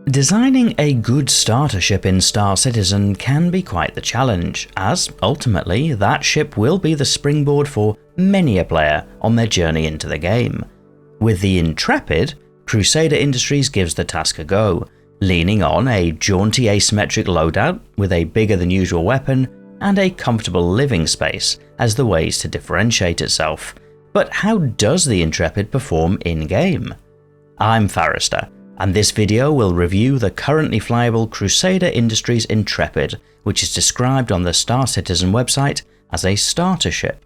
Designing a good starter ship in Star Citizen can be quite the challenge, as ultimately that ship will be the springboard for many a player on their journey into the game. With the Intrepid, Crusader Industries gives the task a go, leaning on a jaunty asymmetric loadout with a bigger than usual weapon and a comfortable living space as the ways to differentiate itself. But how does the Intrepid perform in-game? I'm Forrester, and this video will review the currently flyable Crusader Industries Intrepid, which is described on the Star Citizen website as a starter ship.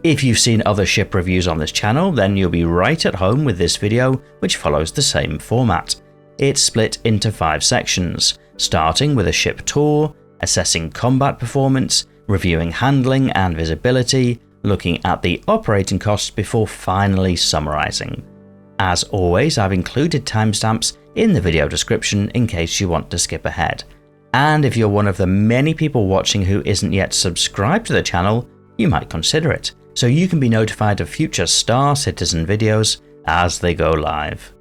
If you've seen other ship reviews on this channel, then you'll be right at home with this video, which follows the same format. It's split into 5 sections, starting with a ship tour, assessing combat performance, reviewing handling and visibility, looking at the operating costs before finally summarizing. As always, I've included timestamps in the video description in case you want to skip ahead. And if you're one of the many people watching who isn't yet subscribed to the channel, you might consider it, so you can be notified of future Star Citizen videos as they go live.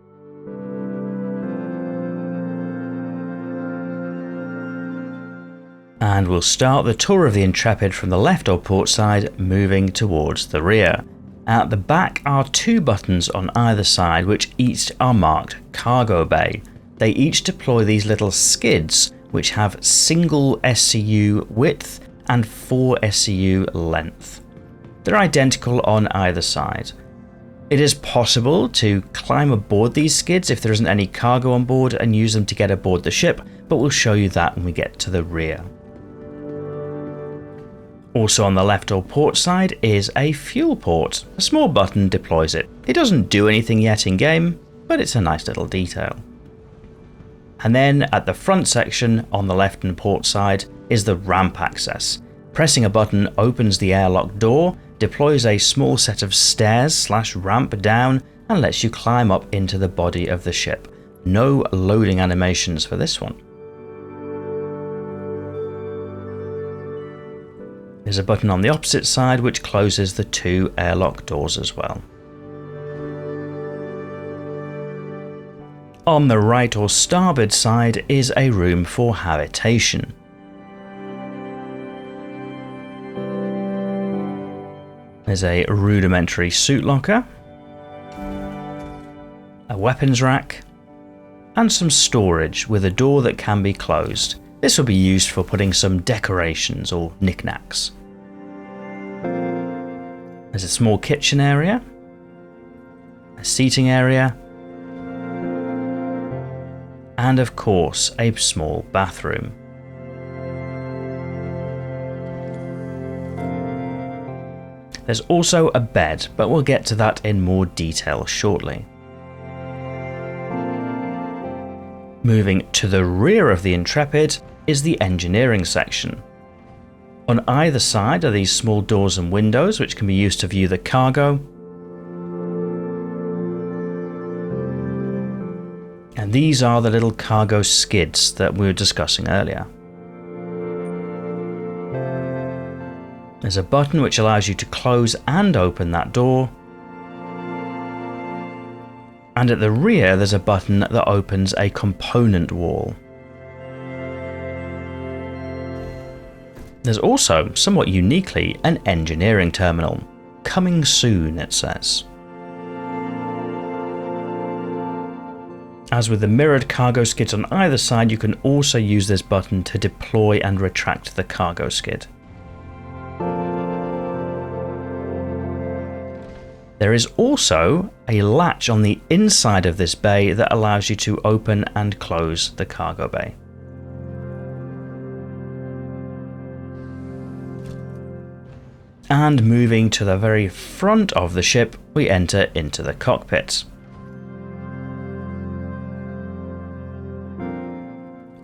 And we'll start the tour of the Intrepid from the left or port side, moving towards the rear. At the back are 2 buttons on either side which each are marked Cargo Bay. They each deploy these little skids which have single SCU width and 4 SCU length. They're identical on either side. It is possible to climb aboard these skids if there isn't any cargo on board and use them to get aboard the ship, but we'll show you that when we get to the rear. Also on the left or port side is a fuel port. A small button deploys it. It doesn't do anything yet in game, but it's a nice little detail. And then at the front section on the left and port side is the ramp access. Pressing a button opens the airlock door, deploys a small set of stairs/ramp down, and lets you climb up into the body of the ship. No loading animations for this one. There's a button on the opposite side which closes the 2 airlock doors as well. On the right or starboard side is a room for habitation. There's a rudimentary suit locker, a weapons rack, and some storage with a door that can be closed. This will be used for putting some decorations or knickknacks. There's a small kitchen area, a seating area, and of course a small bathroom. There's also a bed, but we'll get to that in more detail shortly. Moving to the rear of the Intrepid is the engineering section. On either side are these small doors and windows which can be used to view the cargo. And these are the little cargo skids that we were discussing earlier. There's a button which allows you to close and open that door. And at the rear there's a button that opens a component wall. There's also, somewhat uniquely, an engineering terminal. Coming soon, it says. As with the mirrored cargo skids on either side, you can also use this button to deploy and retract the cargo skid. There is also a latch on the inside of this bay that allows you to open and close the cargo bay. And moving to the very front of the ship, we enter into the cockpit.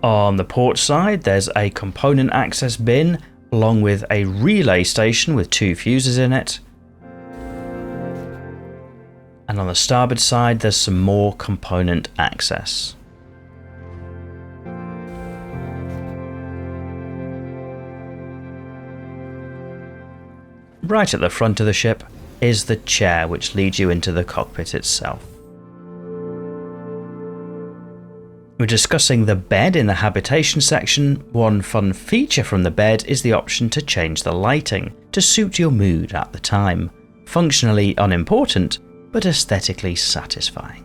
On the port side, there's a component access bin, along with a relay station with 2 fuses in it. And on the starboard side, there's some more component access. Right at the front of the ship is the chair which leads you into the cockpit itself. We're discussing the bed in the habitation section. One fun feature from the bed is the option to change the lighting to suit your mood at the time. Functionally unimportant, but aesthetically satisfying.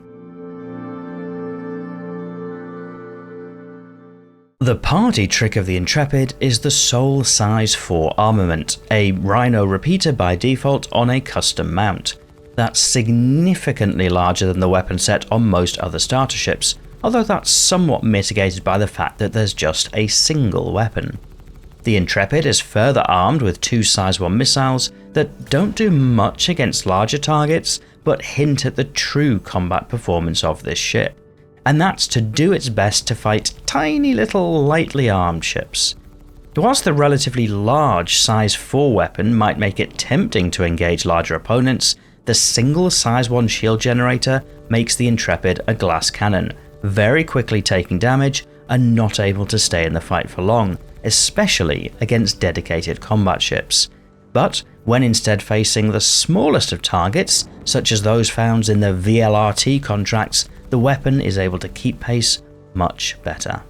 The party trick of the Intrepid is the sole size 4 armament, a Rhino repeater by default on a custom mount. That's significantly larger than the weapon set on most other starter ships, although that's somewhat mitigated by the fact that there's just a single weapon. The Intrepid is further armed with 2 size 1 missiles that don't do much against larger targets, but hint at the true combat performance of this ship. And that's to do its best to fight tiny little lightly armed ships. Whilst the relatively large size 4 weapon might make it tempting to engage larger opponents, the single size 1 shield generator makes the Intrepid a glass cannon, very quickly taking damage and not able to stay in the fight for long, especially against dedicated combat ships. But when instead facing the smallest of targets, such as those found in the VLRT contracts, the weapon is able to keep pace much better.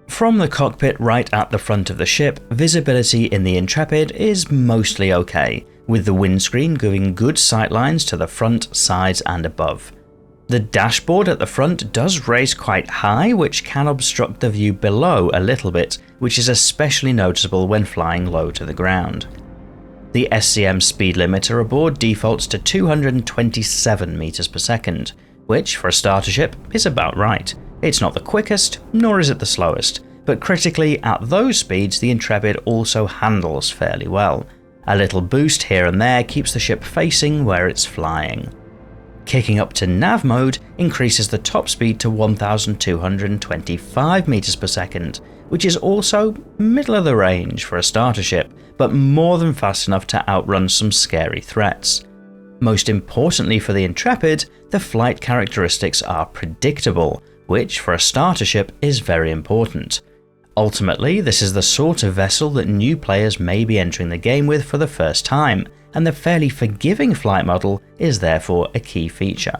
From the cockpit right at the front of the ship, visibility in the Intrepid is mostly okay, with the windscreen giving good sightlines to the front, sides and above. The dashboard at the front does raise quite high, which can obstruct the view below a little bit, which is especially noticeable when flying low to the ground. The SCM speed limiter aboard defaults to 227 meters per second, which for a starter ship is about right. It's not the quickest, nor is it the slowest, but critically at those speeds the Intrepid also handles fairly well. A little boost here and there keeps the ship facing where it's flying. Kicking up to nav mode increases the top speed to 1225 meters per second, which is also middle of the range for a starter ship, but more than fast enough to outrun some scary threats. Most importantly for the Intrepid, the flight characteristics are predictable, which for a starter ship is very important. Ultimately, this is the sort of vessel that new players may be entering the game with for the first time, and the fairly forgiving flight model is therefore a key feature.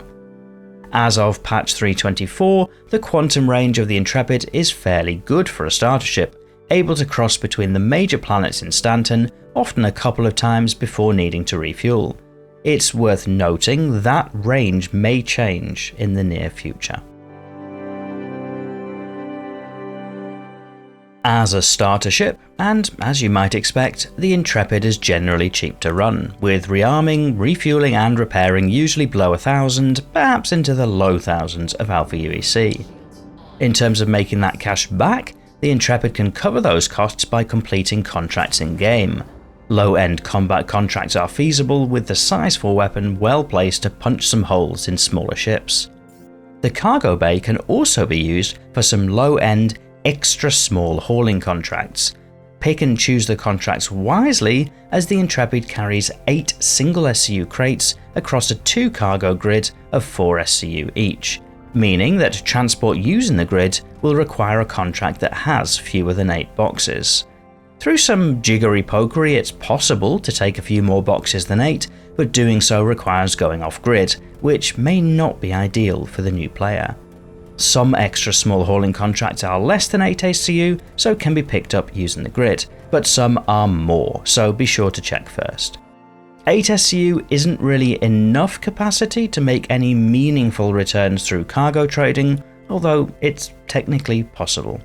As of patch 3.24, the quantum range of the Intrepid is fairly good for a starter ship, able to cross between the major planets in Stanton, often a couple of times before needing to refuel. It's worth noting that range may change in the near future. As a starter ship, and as you might expect, the Intrepid is generally cheap to run, with rearming, refueling and repairing usually below 1,000, perhaps into the low thousands of Alpha UEC. In terms of making that cash back, the Intrepid can cover those costs by completing contracts in-game. Low-end combat contracts are feasible, with the size 4 weapon well placed to punch some holes in smaller ships. The cargo bay can also be used for some low-end, extra small hauling contracts. Pick and choose the contracts wisely, as the Intrepid carries 8 single SCU crates across a 2 cargo grid of 4 SCU each, meaning that transport using the grid will require a contract that has fewer than 8 boxes. Through some jiggery-pokery, it's possible to take a few more boxes than 8, but doing so requires going off-grid, which may not be ideal for the new player. Some extra small hauling contracts are less than 8 SCU, so can be picked up using the grid, but some are more, so be sure to check first. 8 SCU isn't really enough capacity to make any meaningful returns through cargo trading, although it's technically possible.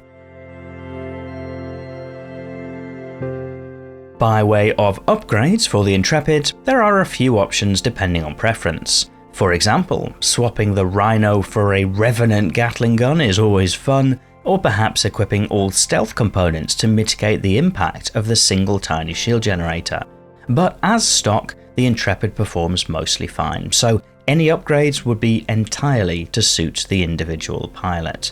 By way of upgrades for the Intrepid, there are a few options depending on preference. For example, swapping the Rhino for a Revenant Gatling gun is always fun, or perhaps equipping all stealth components to mitigate the impact of the single tiny shield generator. But as stock, the Intrepid performs mostly fine, so any upgrades would be entirely to suit the individual pilot.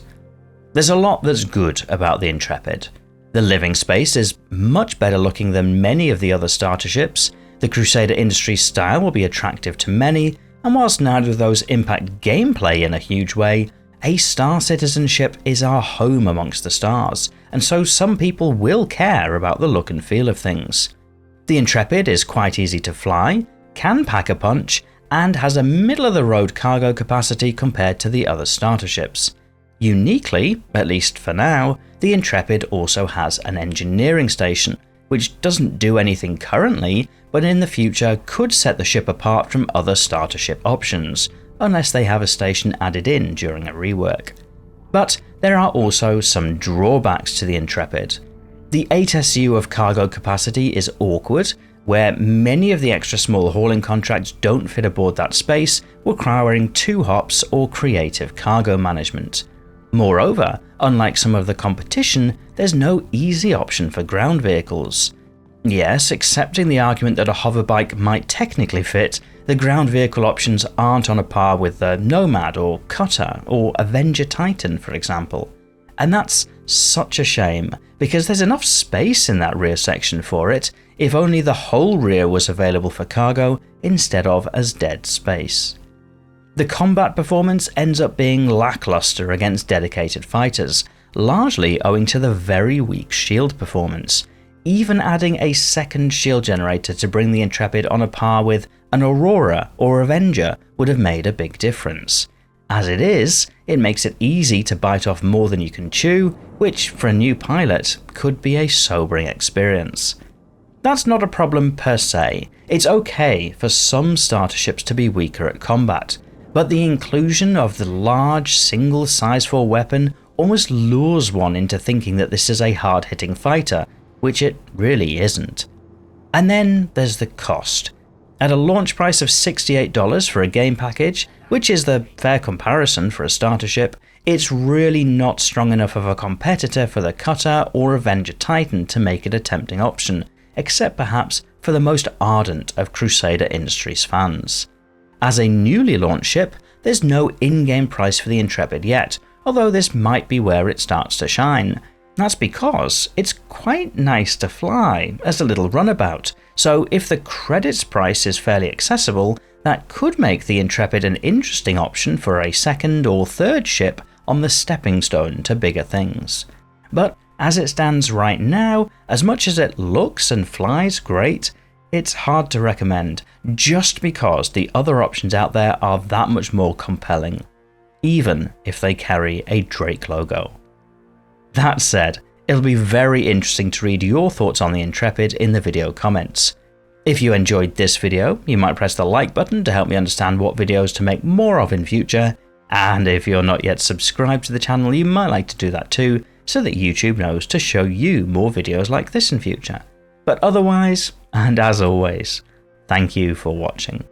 There's a lot that's good about the Intrepid. The living space is much better looking than many of the other starter ships, the Crusader Industries style will be attractive to many, and whilst neither of those impact gameplay in a huge way, a Star Citizen ship is our home amongst the stars, and so some people will care about the look and feel of things. The Intrepid is quite easy to fly, can pack a punch, and has a middle-of-the-road cargo capacity compared to the other starter ships. Uniquely, at least for now, the Intrepid also has an engineering station, which doesn't do anything currently, but in the future could set the ship apart from other starter ship options, unless they have a station added in during a rework. But there are also some drawbacks to the Intrepid. The 8SU of cargo capacity is awkward, where many of the extra small hauling contracts don't fit aboard that space, requiring 2 hops or creative cargo management. Moreover, unlike some of the competition, there's no easy option for ground vehicles. Yes, accepting the argument that a hoverbike might technically fit, the ground vehicle options aren't on a par with the Nomad or Cutter or Avenger Titan, for example. And that's such a shame, because there's enough space in that rear section for it, if only the whole rear was available for cargo instead of as dead space. The combat performance ends up being lackluster against dedicated fighters, largely owing to the very weak shield performance. Even adding a second shield generator to bring the Intrepid on a par with an Aurora or Avenger would have made a big difference. As it is, it makes it easy to bite off more than you can chew, which for a new pilot could be a sobering experience. That's not a problem per se. It's okay for some starter ships to be weaker at combat, but the inclusion of the large single size 4 weapon almost lures one into thinking that this is a hard-hitting fighter, which it really isn't. And then there's the cost. At a launch price of $68 for a game package, which is the fair comparison for a starter ship, it's really not strong enough of a competitor for the Cutter or Avenger Titan to make it a tempting option, except perhaps for the most ardent of Crusader Industries fans. As a newly launched ship, there's no in-game price for the Intrepid yet, although this might be where it starts to shine. That's because it's quite nice to fly as a little runabout, so if the credits price is fairly accessible, that could make the Intrepid an interesting option for a second or third ship on the stepping stone to bigger things. But as it stands right now, as much as it looks and flies great, it's hard to recommend, just because the other options out there are that much more compelling, even if they carry a Drake logo. That said, it'll be very interesting to read your thoughts on the Intrepid in the video comments. If you enjoyed this video, you might press the like button to help me understand what videos to make more of in future, and if you're not yet subscribed to the channel, you might like to do that too, so that YouTube knows to show you more videos like this in future. But otherwise, and as always, thank you for watching.